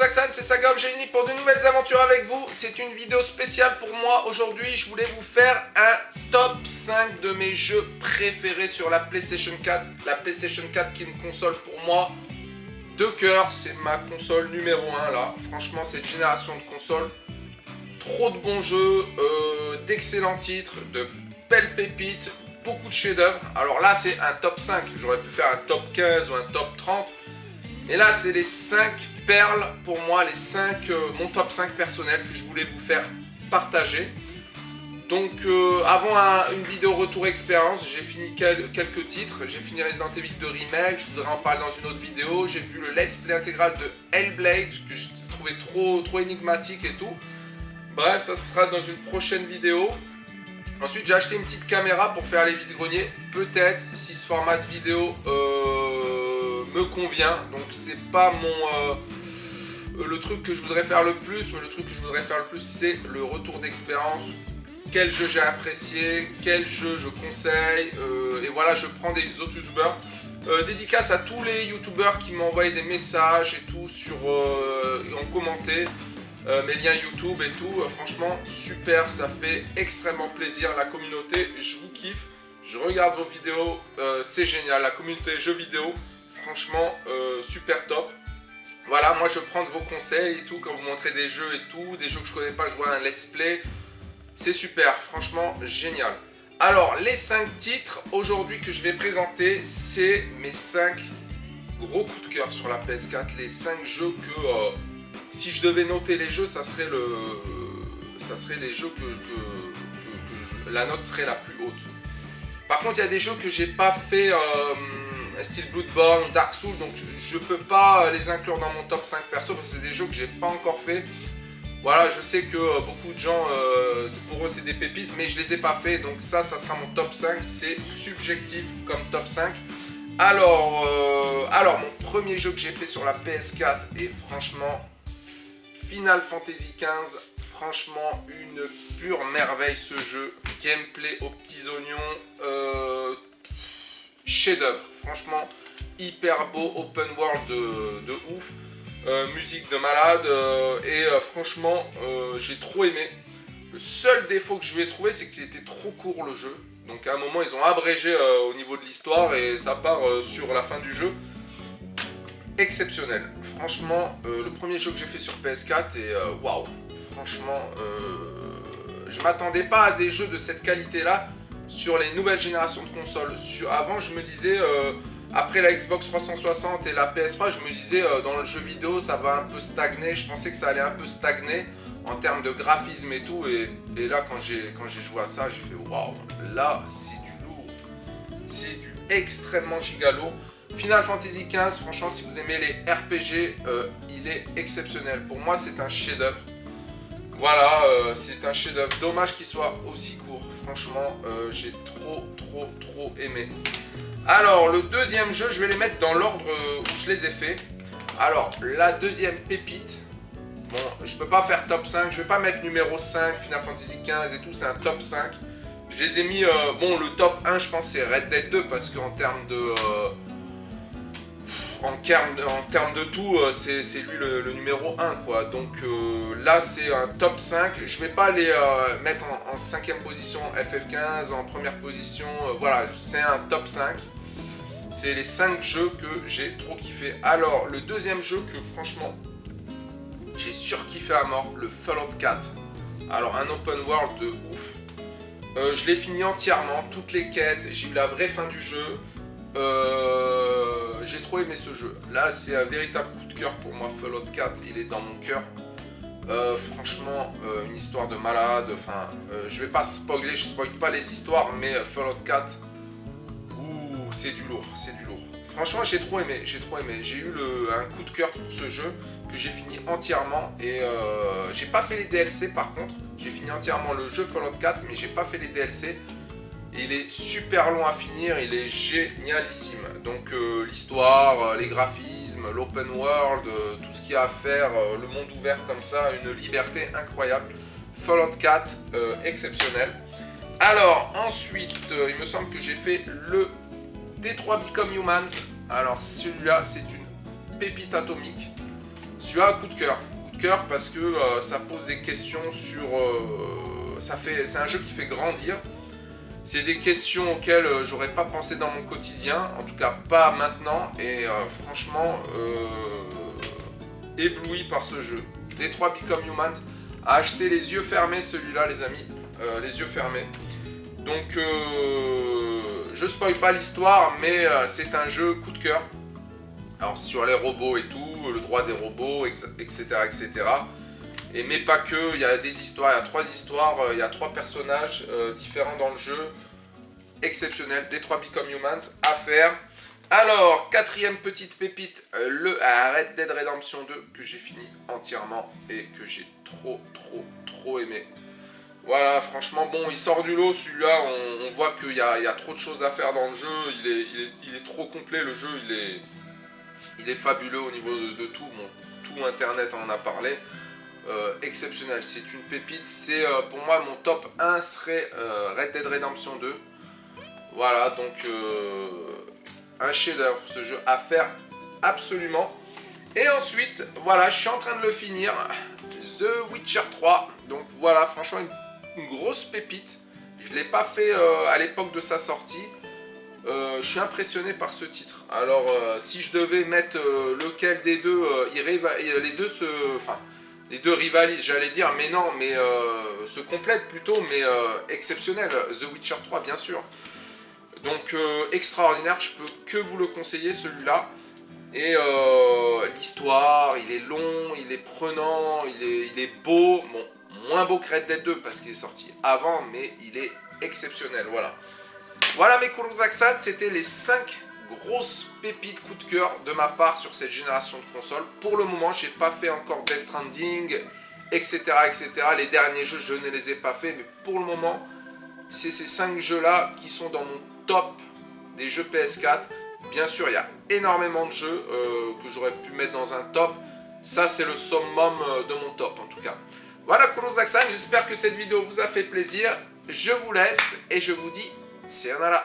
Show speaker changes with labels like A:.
A: Zaxxan, c'est Saga Objet Unique pour de nouvelles aventures avec vous. C'est une vidéo spéciale pour moi. Aujourd'hui, je voulais vous faire un top 5 de mes jeux préférés sur la PlayStation 4. La PlayStation 4 qui est une console pour moi de cœur. C'est ma console numéro 1 là. Franchement, cette génération de consoles, trop de bons jeux, d'excellents titres, de belles pépites, beaucoup de chefs-d'œuvre. Alors là, c'est un top 5. J'aurais pu faire un top 15 ou un top 30. Mais là, c'est les 5 perles pour moi, mon top 5 personnel que je voulais vous faire partager. Donc avant une vidéo retour expérience, j'ai fini quelques titres. J'ai fini Resident Evil 2 Remake, je voudrais en parler dans une autre vidéo. J'ai vu le let's play intégral de Hellblade, que j'ai trouvé trop énigmatique et tout. Bref, ça sera dans une prochaine vidéo. Ensuite, j'ai acheté une petite caméra pour faire les vides-greniers. Peut-être, si ce format de vidéo me convient. Donc c'est pas le truc que je voudrais faire le plus, mais le truc que je voudrais faire le plus, c'est le retour d'expérience. Quel jeu j'ai apprécié, quel jeu je conseille, et voilà, je prends des autres youtubeurs. Dédicace à tous les youtubeurs qui m'ont envoyé des messages et tout et ont commenté mes liens YouTube et tout. Franchement super, ça fait extrêmement plaisir. La communauté, je vous kiffe, je regarde vos vidéos, c'est génial. La communauté jeux vidéo, franchement super top. Voilà, moi je prends de vos conseils et tout, quand vous montrez des jeux et tout, des jeux que je connais pas, je vois un let's play, c'est super, franchement génial. Alors les 5 titres aujourd'hui que je vais présenter, c'est mes 5 gros coups de cœur sur la PS4, les 5 jeux que si je devais noter les jeux, ça serait les jeux la note serait la plus haute. Par contre, il y a des jeux que j'ai pas fait, style Bloodborne, Dark Souls, donc je peux pas les inclure dans mon top 5 perso parce que c'est des jeux que j'ai pas encore fait. Voilà, je sais que beaucoup de gens, pour eux c'est des pépites, mais je les ai pas fait, donc ça sera mon top 5, c'est subjectif comme top 5. Alors mon premier jeu que j'ai fait sur la PS4 est franchement Final Fantasy XV, franchement une pure merveille ce jeu, gameplay aux petits oignons, chef-d'œuvre, franchement hyper beau, open world de ouf, musique de malade, franchement j'ai trop aimé. Le seul défaut que je lui ai trouvé, c'est qu'il était trop court le jeu, donc à un moment ils ont abrégé au niveau de l'histoire et ça part sur la fin du jeu. Exceptionnel, franchement le premier jeu que j'ai fait sur PS4 et waouh, franchement je m'attendais pas à des jeux de cette qualité là sur les nouvelles générations de consoles. Avant je me disais, après la Xbox 360 et la PS3, je me disais dans le jeu vidéo ça va un peu stagner, je pensais que ça allait un peu stagner en termes de graphisme et tout, et là quand j'ai joué à ça, j'ai fait waouh, là c'est du lourd, c'est du extrêmement giga lourd. Final Fantasy XV, franchement si vous aimez les RPG, il est exceptionnel. Pour moi c'est un chef-d'œuvre. Voilà, c'est un chef-d'œuvre. Dommage qu'il soit aussi court. Franchement, j'ai trop aimé. Alors le deuxième jeu, je vais les mettre dans l'ordre où je les ai fait. Alors la deuxième pépite. Bon, je peux pas faire top 5, je vais pas mettre numéro 5, Final Fantasy XV et tout, c'est un top 5. Je les ai mis, bon le top 1 je pense c'est Red Dead 2 parce qu'en termes de... En termes de tout, c'est lui le numéro 1 quoi. Donc là c'est un top 5. Je vais pas les mettre en 5ème position FF15, en première position, voilà, c'est un top 5. C'est les 5 jeux que j'ai trop kiffé. Alors le deuxième jeu que franchement j'ai surkiffé à mort, le Fallout 4. Alors un open world de ouf. Je l'ai fini entièrement, toutes les quêtes, j'ai eu la vraie fin du jeu. J'ai trop aimé ce jeu. Là c'est un véritable coup de cœur pour moi. Fallout 4, il est dans mon cœur. Franchement une histoire de malade. Enfin je vais pas spoiler, je spoil pas les histoires, mais Fallout 4, ouh, c'est du lourd, c'est du lourd. Franchement j'ai trop aimé. J'ai eu un coup de cœur pour ce jeu que j'ai fini entièrement. Et j'ai pas fait les DLC par contre. J'ai fini entièrement le jeu Fallout 4, mais j'ai pas fait les DLC. Il est super long à finir, il est génialissime. Donc l'histoire, les graphismes, l'open world, tout ce qu'il y a à faire, le monde ouvert comme ça, une liberté incroyable. Fallout 4, exceptionnel. Alors ensuite, il me semble que j'ai fait le Detroit Become Humans. Alors celui-là, c'est une pépite atomique. Celui-là, coup de cœur. Coup de cœur parce que ça pose des questions sur... c'est un jeu qui fait grandir. C'est des questions auxquelles j'aurais pas pensé dans mon quotidien, en tout cas pas maintenant, et franchement, ébloui par ce jeu. Detroit Become Humans, à acheter les yeux fermés celui-là les amis, les yeux fermés. Donc je spoil pas l'histoire, mais c'est un jeu coup de cœur. Alors sur les robots et tout, le droit des robots, etc. etc. Et mais pas que, il y a des histoires, il y a 3 histoires, il y a 3 personnages différents dans le jeu. Exceptionnel, Detroit Become Humans, à faire. Alors, 4e petite pépite, le Red Dead Redemption 2, que j'ai fini entièrement et que j'ai trop aimé. Voilà, franchement, bon, il sort du lot, celui-là, on voit qu'il y a trop de choses à faire dans le jeu, il est trop complet, le jeu, il est fabuleux au niveau de tout, bon, tout Internet en a parlé. Exceptionnel, c'est une pépite, c'est pour moi mon top 1 serait Red Dead Redemption 2. Voilà, donc un chef-d'œuvre ce jeu à faire absolument. Et ensuite, voilà, je suis en train de le finir, The Witcher 3. Donc voilà, franchement une grosse pépite. Je ne l'ai pas fait à l'époque de sa sortie. Je suis impressionné par ce titre. Alors si je devais mettre lequel des deux, les deux rivalisent, j'allais dire, mais non, mais se complètent plutôt, mais exceptionnel. The Witcher 3, bien sûr. Donc extraordinaire, je peux que vous le conseiller celui-là. Et l'histoire, il est long, il est prenant, il est beau. Bon, moins beau que Red Dead 2 parce qu'il est sorti avant, mais il est exceptionnel, voilà. Voilà mes Kurosaksad, c'était les 5 grosses pépites coup de cœur de ma part sur cette génération de consoles. Pour le moment, j'ai pas fait encore Death Stranding, etc., etc. Les derniers jeux, je ne les ai pas fait, mais pour le moment, c'est ces 5 jeux-là qui sont dans mon top des jeux PS4. Bien sûr, il y a énormément de jeux que j'aurais pu mettre dans un top. Ça, c'est le summum de mon top, en tout cas. Voilà, Kurosaksad, j'espère que cette vidéo vous a fait plaisir. Je vous laisse et je vous dis sayonara.